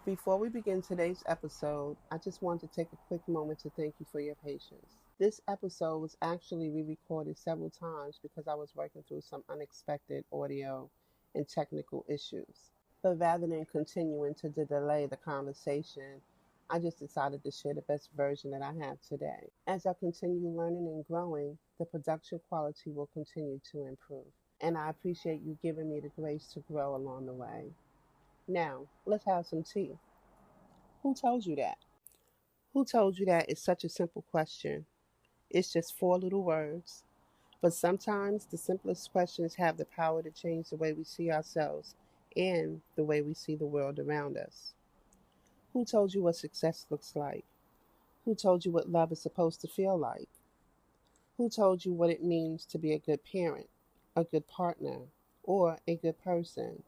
Before we begin today's episode, I just want to take a quick moment to thank you for your patience. This episode was actually re recorded several times because I was working through some unexpected audio and technical issues. But rather than continuing to delay the conversation, I just decided to share the best version that I have today. As I continue learning and growing, the production quality will continue to improve. And I appreciate you giving me the grace to grow along the way. Now, let's have some tea. Who told you that? Who told you that is such a simple question? It's just four little words. But sometimes the simplest questions have the power to change the way we see ourselves and the way we see the world around us. Who told you what success looks like? Who told you what love is supposed to feel like? Who told you what it means to be a good parent, a good partner, or a good person?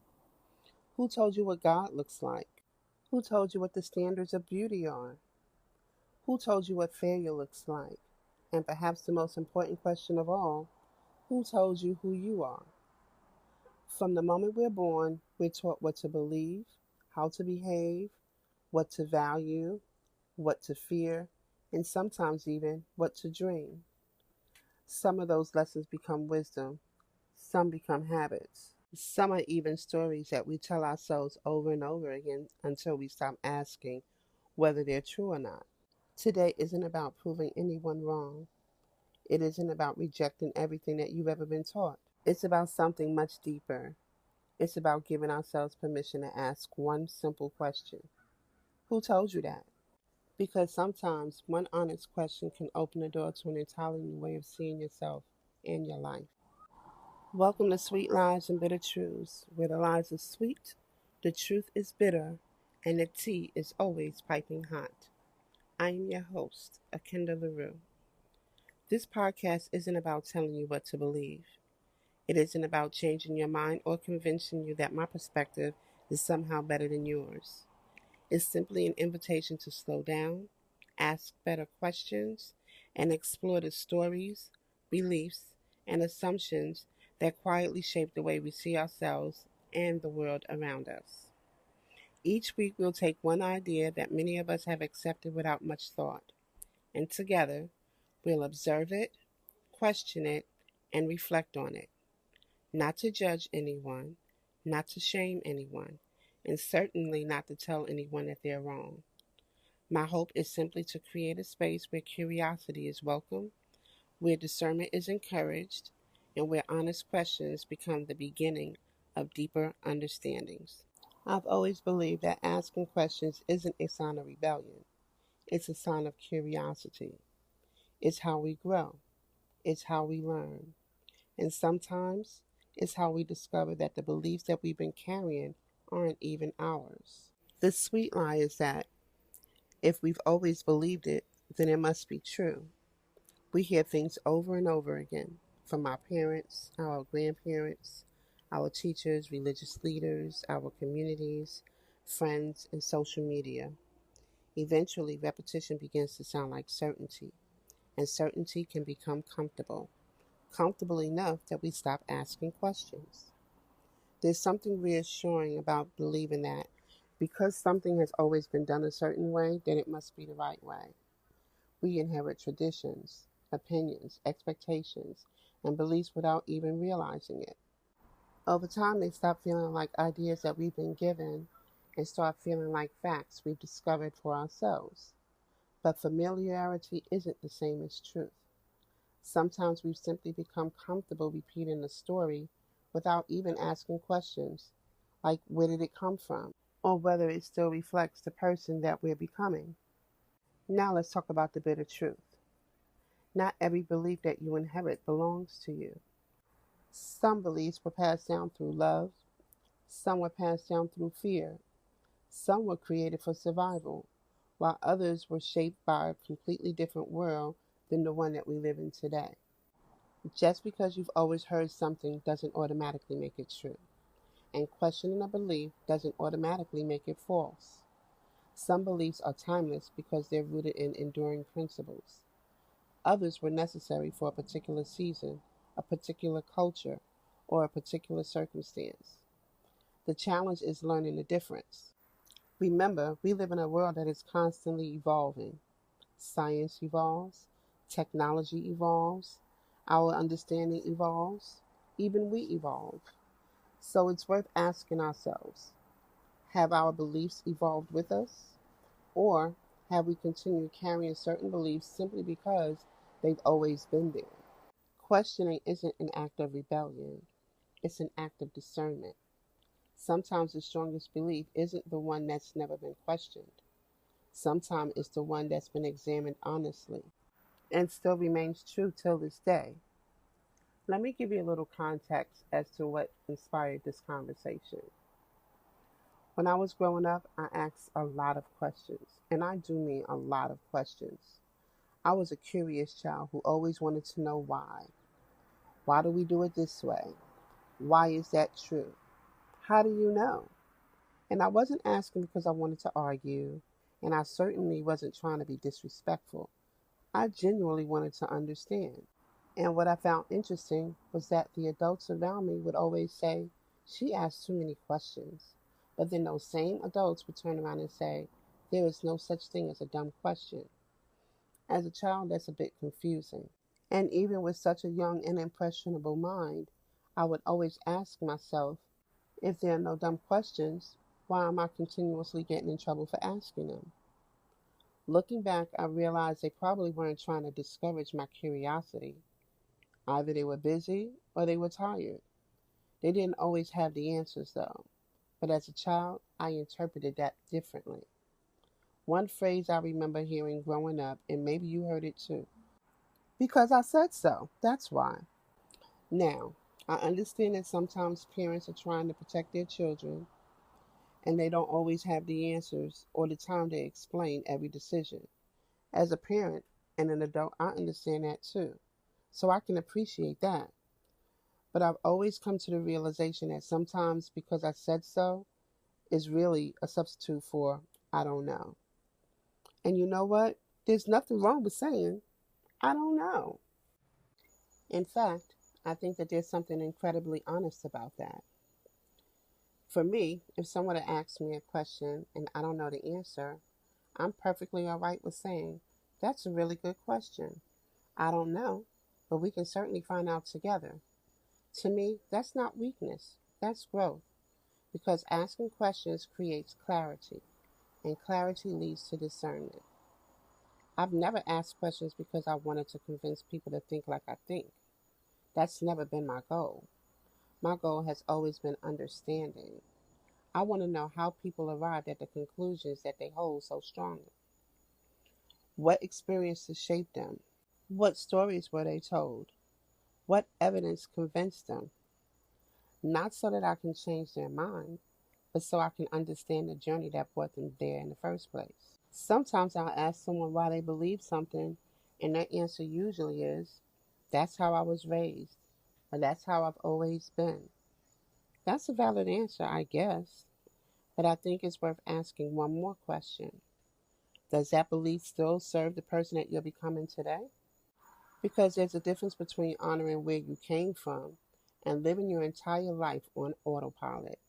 Who told you what God looks like? Who told you what the standards of beauty are? Who told you what failure looks like? And perhaps the most important question of all, who told you who you are? From the moment we're born, we're taught what to believe, how to behave, what to value, what to fear, and sometimes even what to dream. Some of those lessons become wisdom, some become habits. Some are even stories that we tell ourselves over and over again until we stop asking whether they're true or not. Today isn't about proving anyone wrong. It isn't about rejecting everything that you've ever been taught. It's about something much deeper. It's about giving ourselves permission to ask one simple question. Who told you that? Because sometimes one honest question can open the door to an entirely new way of seeing yourself and your life. Welcome to Sweet Lies and Bitter Truths, where the lies are sweet, the truth is bitter, and the tea is always piping hot. I am your host, Akenda Laru. This podcast isn't about telling you what to believe. It isn't about changing your mind or convincing you that my perspective is somehow better than yours. It's simply an invitation to slow down, ask better questions, and explore the stories, beliefs, and assumptions that quietly shape the way we see ourselves and the world around us. Each week, we'll take one idea that many of us have accepted without much thought, and together, we'll observe it, question it, and reflect on it. Not to judge anyone, not to shame anyone, and certainly not to tell anyone that they're wrong. My hope is simply to create a space where curiosity is welcome, where discernment is encouraged, and where honest questions become the beginning of deeper understandings. I've always believed that asking questions isn't a sign of rebellion, it's a sign of curiosity. It's how we grow, it's how we learn, and sometimes it's how we discover that the beliefs that we've been carrying aren't even ours. The sweet lie is that if we've always believed it, then it must be true. We hear things over and over again from our parents, our grandparents, our teachers, religious leaders, our communities, friends, and social media. Eventually, repetition begins to sound like certainty, and certainty can become comfortable, comfortable enough that we stop asking questions. There's something reassuring about believing that because something has always been done a certain way, then it must be the right way. We inherit traditions, opinions, expectations, and beliefs without even realizing it. Over time, they stop feeling like ideas that we've been given and start feeling like facts we've discovered for ourselves. But familiarity isn't the same as truth. Sometimes we've simply become comfortable repeating the story without even asking questions like where did it come from or whether it still reflects the person that we're becoming. Now let's talk about the bitter truth. Not every belief that you inherit belongs to you. Some beliefs were passed down through love, some were passed down through fear, some were created for survival, while others were shaped by a completely different world than the one that we live in today. Just because you've always heard something doesn't automatically make it true, and questioning a belief doesn't automatically make it false. Some beliefs are timeless because they're rooted in enduring principles. Others were necessary for a particular season, a particular culture, or a particular circumstance. The challenge is learning the difference. Remember, we live in a world that is constantly evolving. Science evolves, technology evolves, our understanding evolves, even we evolve. So it's worth asking ourselves, have our beliefs evolved with us? Or have we continued carrying certain beliefs simply because they've always been there? Questioning isn't an act of rebellion, it's an act of discernment. Sometimes the strongest belief isn't the one that's never been questioned. Sometimes it's the one that's been examined honestly and still remains true till this day. Let me give you a little context as to what inspired this conversation. When I was growing up, I asked a lot of questions, and I do mean a lot of questions. I was a curious child who always wanted to know why. Why do we do it this way? Why is that true? How do you know? And I wasn't asking because I wanted to argue, and I certainly wasn't trying to be disrespectful. I genuinely wanted to understand. And what I found interesting was that the adults around me would always say, "She asks too many questions." But then those same adults would turn around and say, "There is no such thing as a dumb question." As a child, that's a bit confusing. And even with such a young and impressionable mind, I would always ask myself, if there are no dumb questions, why am I continuously getting in trouble for asking them? Looking back, I realized they probably weren't trying to discourage my curiosity. Either they were busy or they were tired. They didn't always have the answers, though. But as a child, I interpreted that differently. One phrase I remember hearing growing up, and maybe you heard it too: "Because I said so, that's why." Now, I understand that sometimes parents are trying to protect their children and they don't always have the answers or the time to explain every decision. As a parent and an adult, I understand that too. So I can appreciate that. But I've always come to the realization that sometimes "because I said so" is really a substitute for "I don't know." And you know what? There's nothing wrong with saying "I don't know." In fact, I think that there's something incredibly honest about that. For me, if someone had asked me a question and I don't know the answer, I'm perfectly all right with saying, "That's a really good question. I don't know, but we can certainly find out together." To me, that's not weakness, that's growth, because asking questions creates clarity, and clarity leads to discernment. I've never asked questions because I wanted to convince people to think like I think. That's never been my goal. My goal has always been understanding. I want to know how people arrived at the conclusions that they hold so strongly. What experiences shaped them? What stories were they told? What evidence convinced them? Not so that I can change their mind, but so I can understand the journey that brought them there in the first place. Sometimes I'll ask someone why they believe something, and their answer usually is, "That's how I was raised," or "That's how I've always been." That's a valid answer, I guess, but I think it's worth asking one more question. Does that belief still serve the person that you're becoming today? Because there's a difference between honoring where you came from and living your entire life on autopilot.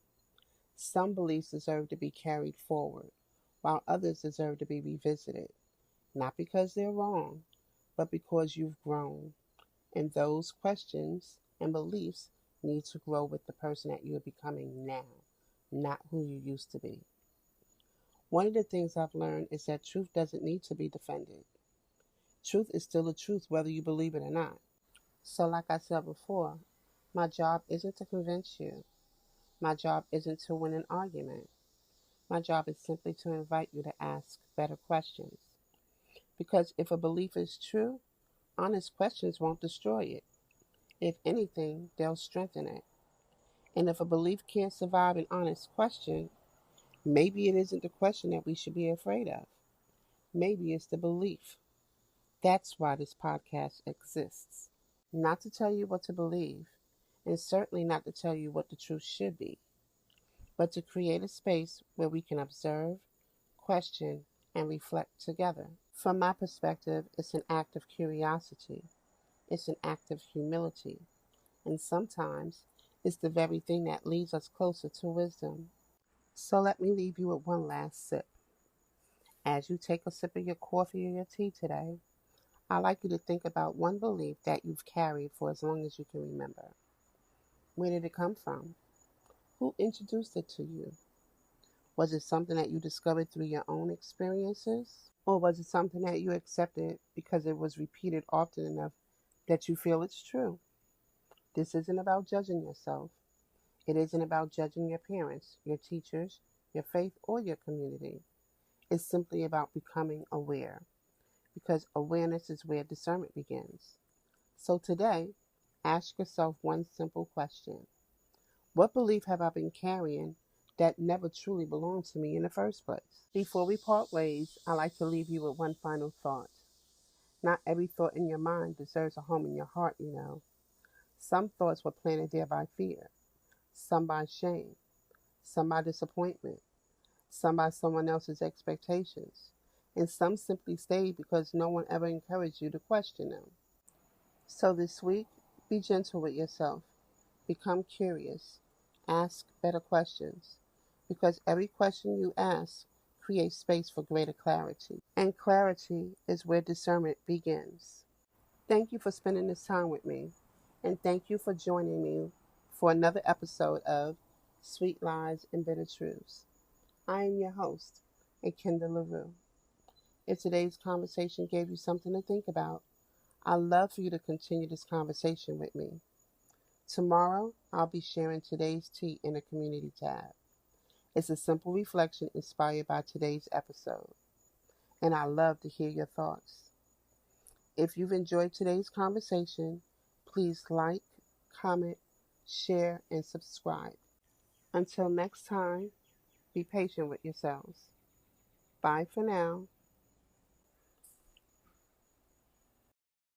Some beliefs deserve to be carried forward, while others deserve to be revisited, not because they're wrong, but because you've grown. And those questions and beliefs need to grow with the person that you're becoming now, not who you used to be. One of the things I've learned is that truth doesn't need to be defended. Truth is still the truth whether you believe it or not. So, like I said before, my job isn't to convince you. My job isn't to win an argument. My job is simply to invite you to ask better questions. Because if a belief is true, honest questions won't destroy it. If anything, they'll strengthen it. And if a belief can't survive an honest question, maybe it isn't the question that we should be afraid of. Maybe it's the belief. That's why this podcast exists. Not to tell you what to believe, and certainly not to tell you what the truth should be, but to create a space where we can observe, question, and reflect together. From my perspective, it's an act of curiosity. It's an act of humility. And sometimes it's the very thing that leads us closer to wisdom. So let me leave you with one last sip. As you take a sip of your coffee or your tea today, I'd like you to think about one belief that you've carried for as long as you can remember. Where did it come from? Who introduced it to you? Was it something that you discovered through your own experiences? Or was it something that you accepted because it was repeated often enough that you feel it's true? This isn't about judging yourself. It isn't about judging your parents, your teachers, your faith, or your community. It's simply about becoming aware, because awareness is where discernment begins. So today, ask yourself one simple question. What belief have I been carrying that never truly belonged to me in the first place? Before we part ways, I like to leave you with one final thought. Not every thought in your mind deserves a home in your heart, you know. Some thoughts were planted there by fear, some by shame, some by disappointment, some by someone else's expectations, and some simply stayed because no one ever encouraged you to question them. So this week, be gentle with yourself. Become curious. Ask better questions. Because every question you ask creates space for greater clarity. And clarity is where discernment begins. Thank you for spending this time with me. And thank you for joining me for another episode of Sweet Lies and Bitter Truths. I am your host, Akenda Laru. If today's conversation gave you something to think about, I'd love for you to continue this conversation with me. Tomorrow, I'll be sharing today's tea in a community tab. It's a simple reflection inspired by today's episode, and I love to hear your thoughts. If you've enjoyed today's conversation, please like, comment, share, and subscribe. Until next time, be patient with yourselves. Bye for now.